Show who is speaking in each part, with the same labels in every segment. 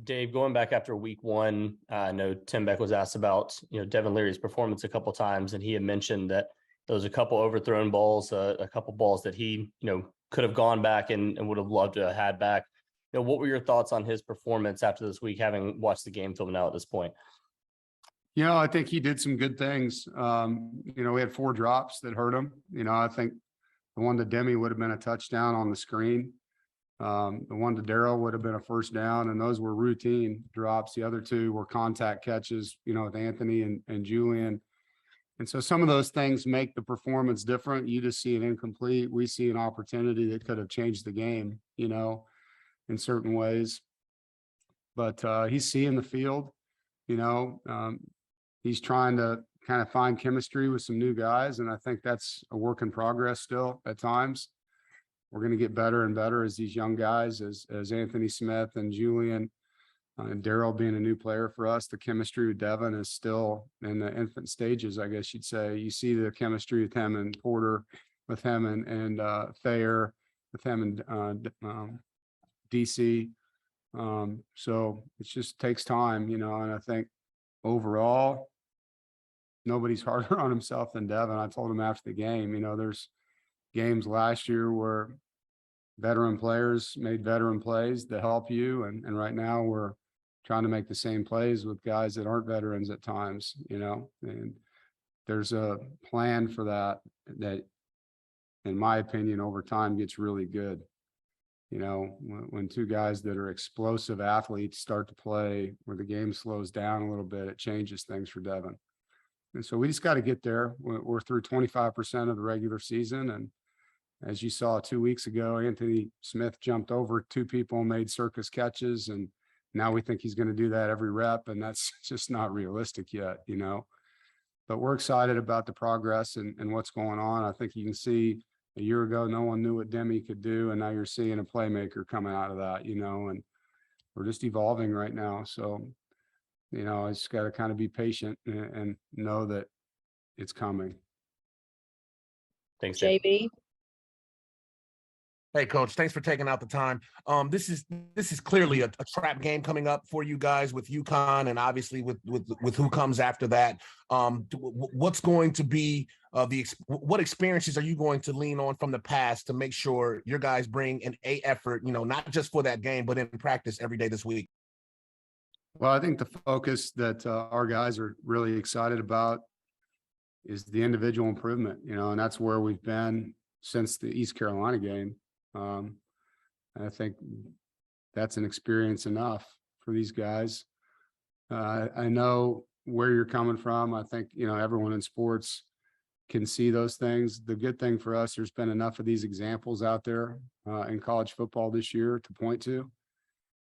Speaker 1: Dave, going back after week one, I know Tim Beck was asked about, Devin Leary's performance a couple of times, and he had mentioned that there was a couple overthrown balls, a couple balls that he, could have gone back and would have loved to have had back. What were your thoughts on his performance after this week, having watched the game film now at this point?
Speaker 2: I think he did some good things. We had 4 drops that hurt him. I think the one to Demi would have been a touchdown on the screen. The one to Darrell would have been a first down, and those were routine drops. The other 2 were contact catches, with Anthony and Julian. And so some of those things make the performance different. You just see an incomplete. We see an opportunity that could have changed the game, in certain ways. But he's seeing the field, he's trying to kind of find chemistry with some new guys. And I think that's a work in progress still at times. We're going to get better and better as these young guys, as Anthony Smith and Julian and Darrell being a new player for us. The chemistry with Devin is still in the infant stages, I guess you'd say. You see the chemistry with him and Porter, with him and Thayer, with him and DC. So it just takes time, and I think overall, nobody's harder on himself than Devin. I told him after the game, there's games last year where veteran players made veteran plays to help you. And right now we're trying to make the same plays with guys that aren't veterans at times, and there's a plan for that, in my opinion, over time gets really good. When 2 guys that are explosive athletes start to play where the game slows down a little bit, it changes things for Devin. And so we just got to get there. We're through 25% of the regular season. And as you saw 2 weeks ago, Anthony Smith jumped over 2 people and made circus catches. And now we think he's going to do that every rep. And that's just not realistic yet, But we're excited about the progress and what's going on. I think you can see a year ago, no one knew what Demi could do. And now you're seeing a playmaker coming out of that, and we're just evolving right now. So, I just got to kind of be patient and know that it's coming.
Speaker 1: Thanks, Dave.
Speaker 3: JB.
Speaker 4: Hey, Coach, thanks for taking out the time. This is clearly a trap game coming up for you guys with UConn, and obviously with who comes after that. What's going to be what experiences are you going to lean on from the past to make sure your guys bring an A effort, not just for that game, but in practice every day this week?
Speaker 2: Well, I think the focus that our guys are really excited about is the individual improvement, and that's where we've been since the East Carolina game. I think that's an experience enough for these guys. I know where you're coming from. I think, everyone in sports can see those things. The good thing for us, there's been enough of these examples out there in college football this year to point to,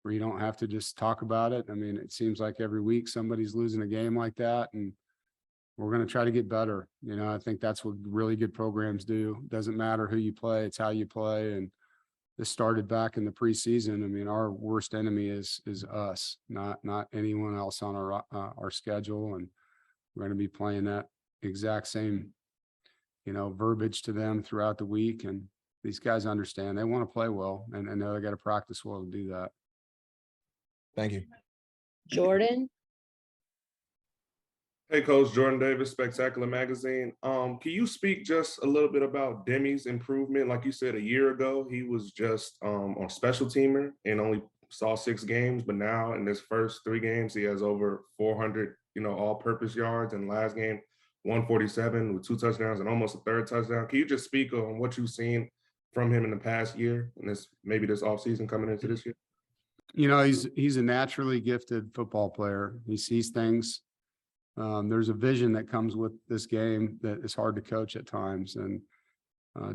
Speaker 2: where you don't have to just talk about it. I mean, it seems like every week somebody's losing a game like that, and we're going to try to get better. I think that's what really good programs do. It doesn't matter who you play, it's how you play. And this started back in the preseason. I mean, our worst enemy is us, not anyone else on our schedule. And we're going to be playing that exact same, verbiage to them throughout the week. And these guys understand they want to play well, and know they got to practice well to do that.
Speaker 4: Thank you.
Speaker 3: Jordan.
Speaker 5: Hey, Coach, Jordan Davis, Spectacular Magazine. Can you speak just a little bit about Demi's improvement? Like you said, a year ago, he was just on special teamer and only saw 6 games, but now in his first 3 games, he has over 400, all-purpose yards. And last game, 147 with 2 touchdowns and almost a 3rd touchdown. Can you just speak on what you've seen from him in the past year and this offseason coming into this year?
Speaker 2: He's a naturally gifted football player. He sees things. There's a vision that comes with this game that is hard to coach at times. And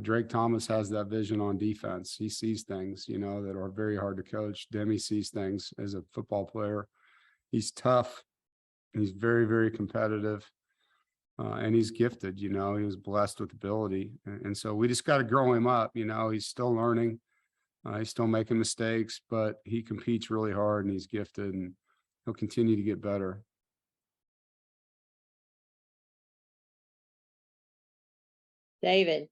Speaker 2: Drake Thomas has that vision on defense. He sees things, that are very hard to coach. Demi sees things as a football player. He's tough. He's very, very competitive. And he's gifted, he was blessed with ability. And so we just got to grow him up. He's still learning. He's still making mistakes, but he competes really hard and he's gifted, and he'll continue to get better.
Speaker 3: David.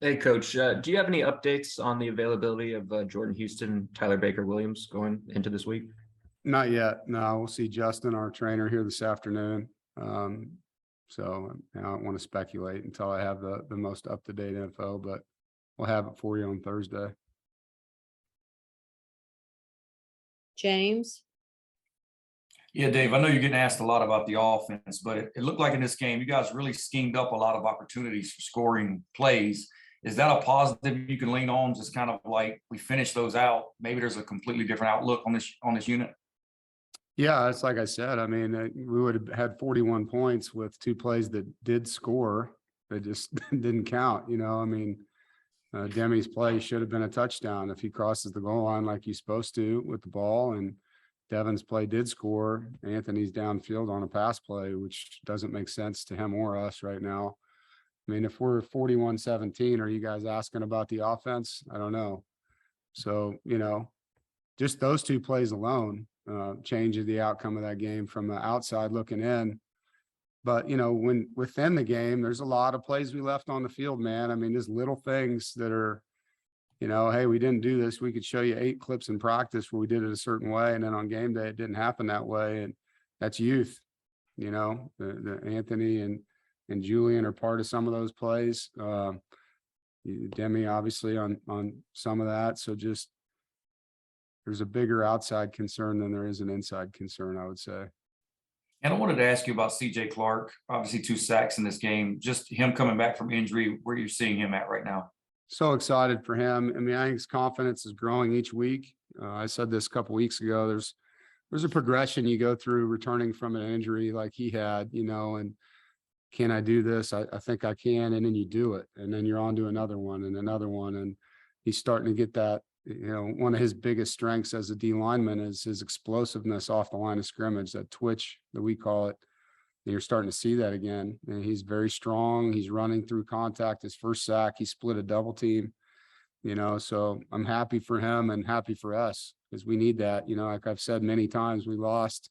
Speaker 3: Hey, Coach, do you have any updates on the availability of Jordan Houston and Tyler Baker Williams going into this week?
Speaker 2: Not yet. No, we'll see Justin, our trainer, here this afternoon. So I don't want to speculate until I have the most up-to-date info, but we'll have it for you on Thursday.
Speaker 6: James?
Speaker 7: Yeah, Dave, I know you're getting asked a lot about the offense, but it looked like in this game, you guys really schemed up a lot of opportunities for scoring plays. Is that a positive you can lean on? Just kind of like we finish those out. Maybe there's a completely different outlook on this unit.
Speaker 2: Yeah, it's like I said. I mean, we would have had 41 points with 2 plays that did score. They just didn't count. I mean, Demi's play should have been a touchdown if he crosses the goal line like he's supposed to with the ball. And Devin's play did score. Anthony's downfield on a pass play, which doesn't make sense to him or us right now. I mean, if we're 41-17, are you guys asking about the offense? I don't know. So, just those 2 plays alone changes the outcome of that game from the outside looking in. But, when within the game, there's a lot of plays we left on the field, man. I mean, there's little things that are, hey, we didn't do this. We could show you 8 clips in practice where we did it a certain way. And then on game day, it didn't happen that way. And that's youth, the Anthony and Julian are part of some of those plays. Demi obviously on some of that. So just there's a bigger outside concern than there is an inside concern, I would say.
Speaker 7: And I wanted to ask you about CJ Clark, obviously 2 sacks in this game, just him coming back from injury, where you're seeing him at right now.
Speaker 2: So excited for him. I mean, I think his confidence is growing each week. I said this a couple weeks ago, there's a progression you go through returning from an injury like he had, and can I do this? I think I can. And then you do it. And then you're on to another one and another one. And he's starting to get that, one of his biggest strengths as a D lineman is his explosiveness off the line of scrimmage, that twitch that we call it. And you're starting to see that again. And he's very strong. He's running through contact. His first sack, he split a double team, so I'm happy for him and happy for us because we need that. Like I've said many times, we lost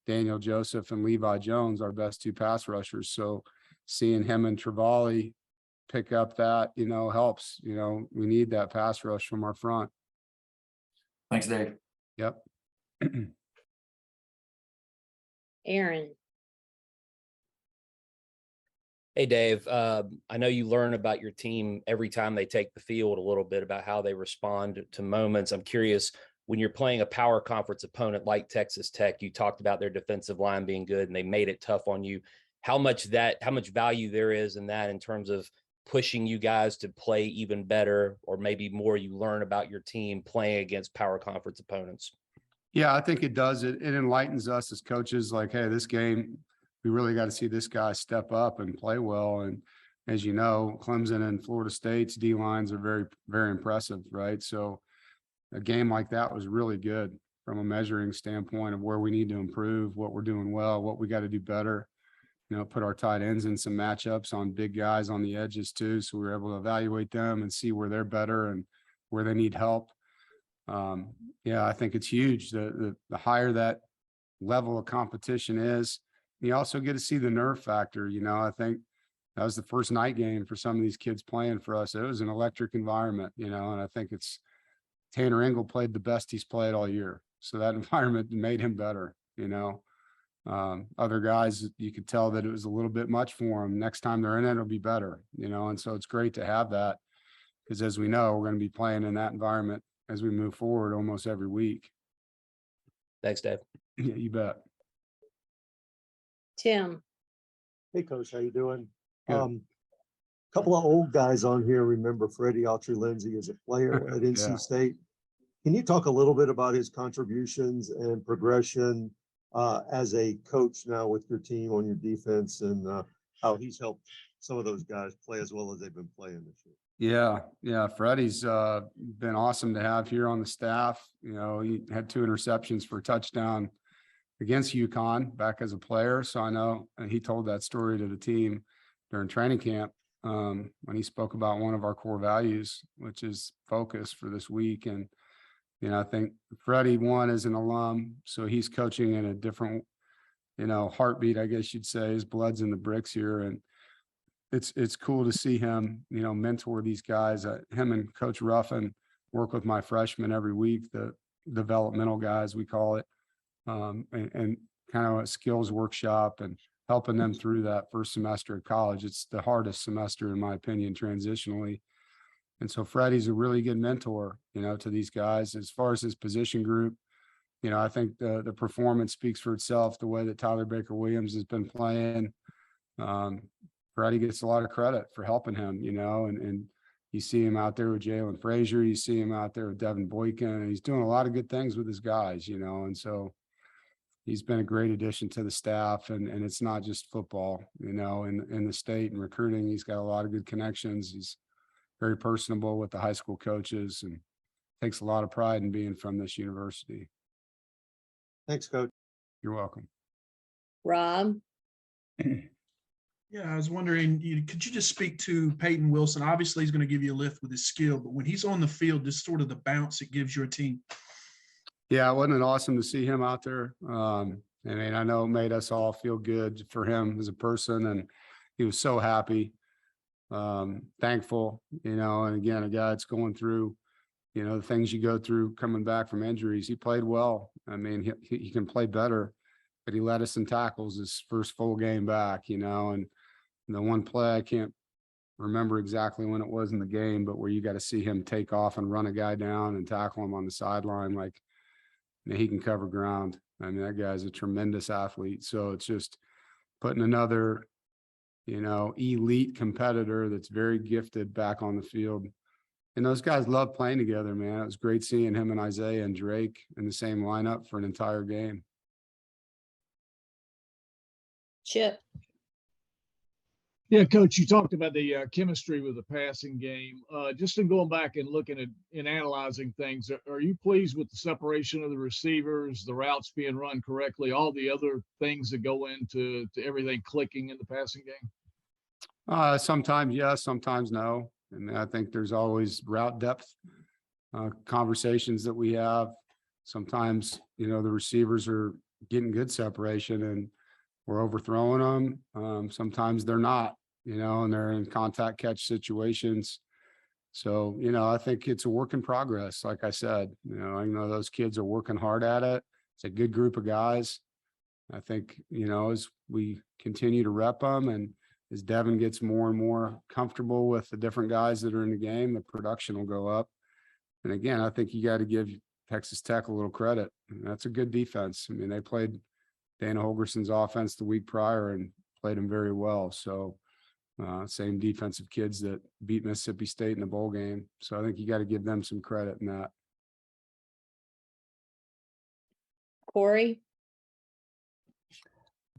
Speaker 2: Daniel Joseph and Levi Jones, our best 2 pass rushers. So seeing him and Travali pick up that, helps. We need that pass rush from our front.
Speaker 7: Thanks, Dave.
Speaker 2: Yep.
Speaker 6: Aaron?
Speaker 8: Hey, Dave, I know you learn about your team every time they take the field a little bit about how they respond to moments. I'm curious, when you're playing a power conference opponent like Texas Tech, you talked about their defensive line being good and they made it tough on you. How much value there is in that in terms of pushing you guys to play even better, or maybe more you learn about your team playing against power conference opponents?
Speaker 2: Yeah, I think it does. It enlightens us as coaches. Like, hey, this game, we really got to see this guy step up and play well. And as you know, Clemson and Florida State's D lines are very, very impressive, right? So a game like that was really good from a measuring standpoint of where we need to improve, what we're doing well, what we got to do better. Put our tight ends in some matchups on big guys on the edges too. So we were able to evaluate them and see where they're better and where they need help. Yeah, I think it's huge. The higher that level of competition is, you also get to see the nerve factor. I think that was the first night game for some of these kids playing for us. It was an electric environment, and I think Tanner Engel played the best he's played all year. So that environment made him better, Other guys, you could tell that it was a little bit much for them. Next time they're in it, it'll be better, and so it's great to have that because as we know, we're going to be playing in that environment as we move forward almost every week.
Speaker 8: Thanks, Dave.
Speaker 2: Yeah, you bet.
Speaker 6: Tim?
Speaker 9: Hey, Coach, how you doing?
Speaker 2: Good.
Speaker 9: Couple of old guys on here remember Freddie Autry-Lindsay as a player at NC
Speaker 2: Yeah.
Speaker 9: State. Can you talk a little bit about his contributions and progression as a coach now with your team on your defense and how he's helped some of those guys play as well as they've been playing this year?
Speaker 2: Yeah. Freddie's been awesome to have here on the staff. He had 2 interceptions for a touchdown against UConn back as a player. So I know he told that story to the team during training camp when he spoke about one of our core values, which is focus for this week. And, I think Freddie, one, is an alum, so he's coaching in a different, heartbeat, I guess you'd say. His blood's in the bricks here. And it's cool to see him, mentor these guys. Him and Coach Ruffin work with my freshmen every week, the developmental guys, we call it, and kind of a skills workshop and helping them through that first semester of college. It's the hardest semester, in my opinion, transitionally. And so Freddie's a really good mentor, to these guys. As far as his position group, I think the performance speaks for itself, the way that Tyler Baker Williams has been playing. Freddie gets a lot of credit for helping him, and you see him out there with Jalen Frazier, you see him out there with Devin Boykin, and he's doing a lot of good things with his guys, and so he's been a great addition to the staff, and it's not just football, in the state and recruiting. He's got a lot of good connections. He's very personable with the high school coaches and takes a lot of pride in being from this university.
Speaker 9: Thanks, Coach.
Speaker 2: You're welcome.
Speaker 6: Rob,
Speaker 10: Yeah, I was wondering, could you just speak to Peyton Wilson? Obviously, he's going to give you a lift with his skill, but when he's on the field, just sort of the bounce it gives your team.
Speaker 2: Yeah, wasn't it awesome to see him out there? I know it made us all feel good for him as a person, and he was so happy, thankful, and again, a guy that's going through, the things you go through coming back from injuries. He played well. He can play better, but he led us in tackles his first full game back, and the one play, I can't remember exactly when it was in the game, but where you got to see him take off and run a guy down and tackle him on the sideline, like, he can cover ground. That guy's a tremendous athlete. So it's just putting another, elite competitor that's very gifted back on the field. And those guys love playing together, man. It was great seeing him and Isaiah and Drake in the same lineup for an entire game.
Speaker 6: Chip,
Speaker 11: Yeah, Coach, you talked about the chemistry with the passing game. Just in going back and looking at and analyzing things, are you pleased with the separation of the receivers, the routes being run correctly, all the other things that go into everything clicking in the passing game?
Speaker 2: Sometimes yes, sometimes no. I think there's always route depth conversations that we have. Sometimes, the receivers are getting good separation and we're overthrowing them. Sometimes they're not, and they're in contact catch situations. So, I think it's a work in progress. Like I said, I know those kids are working hard at it. It's a good group of guys. I think, as we continue to rep them and as Devin gets more and more comfortable with the different guys that are in the game, the production will go up. And again, I think you got to give Texas Tech a little credit. That's a good defense. They played Dana Holgerson's offense the week prior and played him very well. So same defensive kids that beat Mississippi State in the bowl game. So I think you got to give them some credit in that.
Speaker 6: Corey,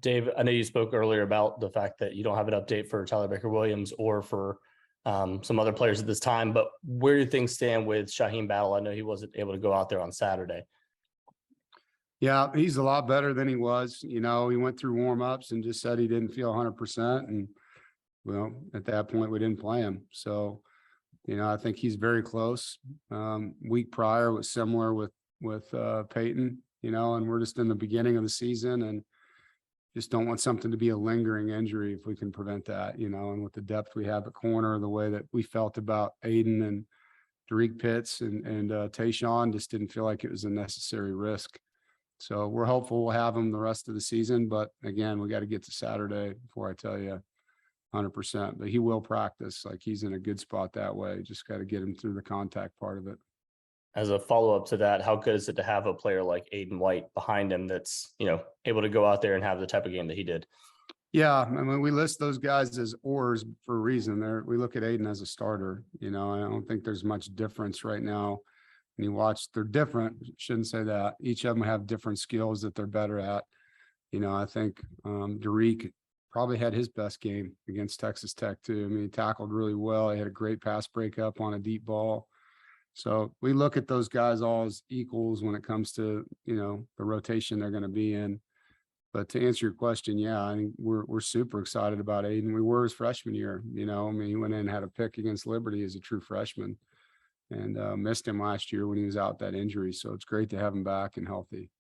Speaker 1: Dave, I know you spoke earlier about the fact that you don't have an update for Tyler Baker Williams or for some other players at this time, but where do things stand with Shaheem Battle? I know he wasn't able to go out there on Saturday.
Speaker 2: Yeah, he's a lot better than he was. He went through warm-ups and just said he didn't feel 100%. And, well, at that point, we didn't play him. So, I think he's very close. Week prior was similar with Peyton, and we're just in the beginning of the season and just don't want something to be a lingering injury if we can prevent that, and with the depth we have at corner, the way that we felt about Aiden and Derek Pitts and Tayshawn, just didn't feel like it was a necessary risk. So we're hopeful we'll have him the rest of the season. But again, we got to get to Saturday before I tell you 100%. But he will practice. Like, he's in a good spot that way. Just got to get him through the contact part of it.
Speaker 1: As a follow-up to that, how good is it to have a player like Aiden White behind him that's, able to go out there and have the type of game that he did?
Speaker 2: Yeah, we list those guys as oars for a reason. We look at Aiden as a starter. I don't think there's much difference right now. And you watch, they're different. Shouldn't say that. Each of them have different skills that they're better at. I think Derek probably had his best game against Texas Tech too. He tackled really well. He had a great pass breakup on a deep ball. So we look at those guys all as equals when it comes to, the rotation they're going to be in. But to answer your question, yeah, I mean, we're super excited about Aiden. We were his freshman year, he went in and had a pick against Liberty as a true freshman and missed him last year when he was out that injury. So it's great to have him back and healthy.